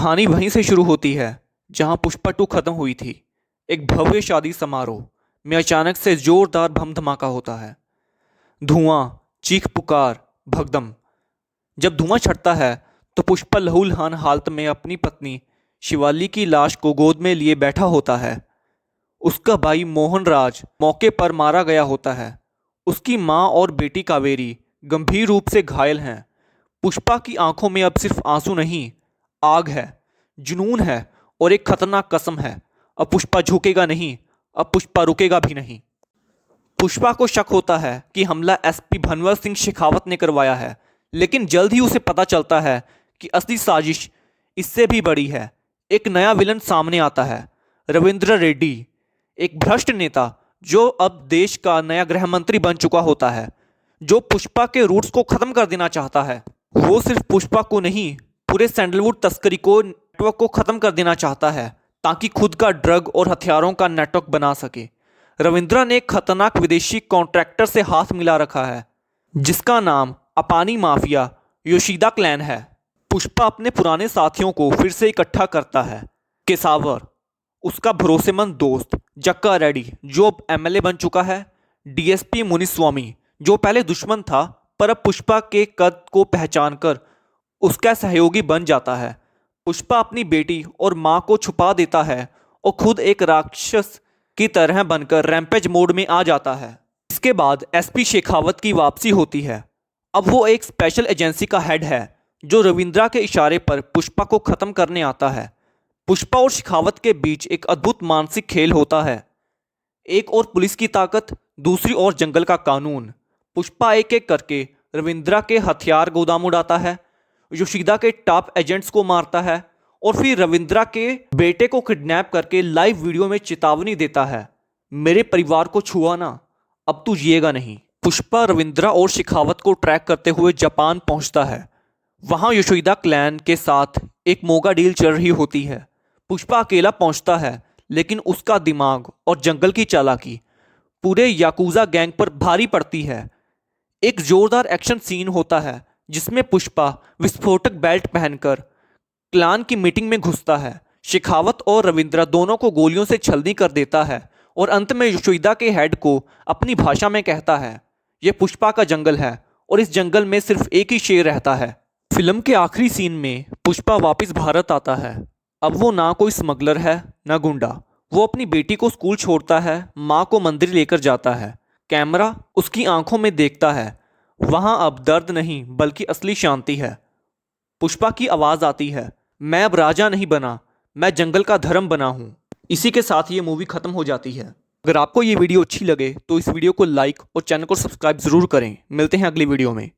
कहानी वहीं से शुरू होती है जहां पुष्पा 2 खत्म हुई थी। एक भव्य शादी समारोह में अचानक से जोरदार बम धमाका होता है। धुआं, चीख पुकार, भगदम। जब धुआं छटता है तो पुष्पा लहूलुहान हालत में अपनी पत्नी शिवाली की लाश को गोद में लिए बैठा होता है। उसका भाई मोहन राज मौके पर मारा गया होता है। उसकी मां और बेटी कावेरी गंभीर रूप से घायल हैं। पुष्पा की आंखों में अब सिर्फ आंसू नहीं, आग है, जुनून है और एक खतरनाक कसम है। अब पुष्पा झुकेगा नहीं, अब पुष्पा रुकेगा भी नहीं। पुष्पा को शक होता है कि हमला एसपी भनवर सिंह शेखावत ने करवाया है, लेकिन जल्द ही उसे पता चलता है कि असली साजिश इससे भी बड़ी है। एक नया विलन सामने आता है, रविंद्र रेड्डी, एक भ्रष्ट नेता जो अब देश का नया गृह मंत्री बन चुका होता है, जो पुष्पा के रूट्स को खत्म कर देना चाहता है। वो सिर्फ पुष्पा को नहीं, पूरे सैंडलवुड तस्करी को नेटवर्क को खत्म कर देना चाहता है ताकि खुद का ड्रग और हथियारों का नेटवर्क बना सके। रविंद्रा ने एक खतरनाक विदेशी कॉन्ट्रैक्टर से हाथ मिला रखा है जिसका नाम अपानी माफिया योशिदा क्लैन है। पुष्पा अपने पुराने साथियों को फिर से इकट्ठा करता है। केसावर, उसका भरोसेमंद दोस्त जक्का रेड्डी जो अब एमएलए बन चुका है, डीएसपी मुनिस्वामी जो पहले दुश्मन था पर अब पुष्पा के कद को पहचानकर उसका सहयोगी बन जाता है। पुष्पा अपनी बेटी और मां को छुपा देता है और खुद एक राक्षस की तरह बनकर रैम्पेज मोड में आ जाता है। इसके बाद एसपी शेखावत की वापसी होती है। अब वो एक स्पेशल एजेंसी का हेड है जो रविंद्रा के इशारे पर पुष्पा को खत्म करने आता है। पुष्पा और शेखावत के बीच एक अद्भुत मानसिक खेल होता है। एक और पुलिस की ताकत, दूसरी ओर जंगल का कानून। पुष्पा एक एक करके रविंद्रा के हथियार गोदाम उड़ाता है, योशिदा के टॉप एजेंट्स को मारता है और फिर रविंद्रा के बेटे को किडनैप करके लाइव वीडियो में चेतावनी देता है, मेरे परिवार को छुआ ना, अब तू जिएगा नहीं। पुष्पा रविंद्रा और शेखावत को ट्रैक करते हुए जापान पहुंचता है। वहां योशिदा क्लैन के साथ एक मोगा डील चल रही होती है। पुष्पा अकेला पहुंचता है, लेकिन उसका दिमाग और जंगल की चालाकी पूरे याकूजा गैंग पर भारी पड़ती है। एक जोरदार एक्शन सीन होता है जिसमें पुष्पा विस्फोटक बेल्ट पहनकर क्लान की मीटिंग में घुसता है। शेखावत और रविंद्रा दोनों को गोलियों से छलनी कर देता है और अंत में योशिदा के हेड को अपनी भाषा में कहता है, यह पुष्पा का जंगल है और इस जंगल में सिर्फ एक ही शेर रहता है। फिल्म के आखिरी सीन में पुष्पा वापस भारत आता है। अब वो ना कोई स्मगलर है ना गुंडा। वो अपनी बेटी को स्कूल छोड़ता है, माँ को मंदिर लेकर जाता है। कैमरा उसकी आंखों में देखता है। वहां अब दर्द नहीं बल्कि असली शांति है। पुष्पा की आवाज आती है, मैं अब राजा नहीं बना, मैं जंगल का धर्म बना हूं। इसी के साथ ये मूवी खत्म हो जाती है। अगर आपको ये वीडियो अच्छी लगे तो इस वीडियो को लाइक और चैनल को सब्सक्राइब जरूर करें। मिलते हैं अगली वीडियो में।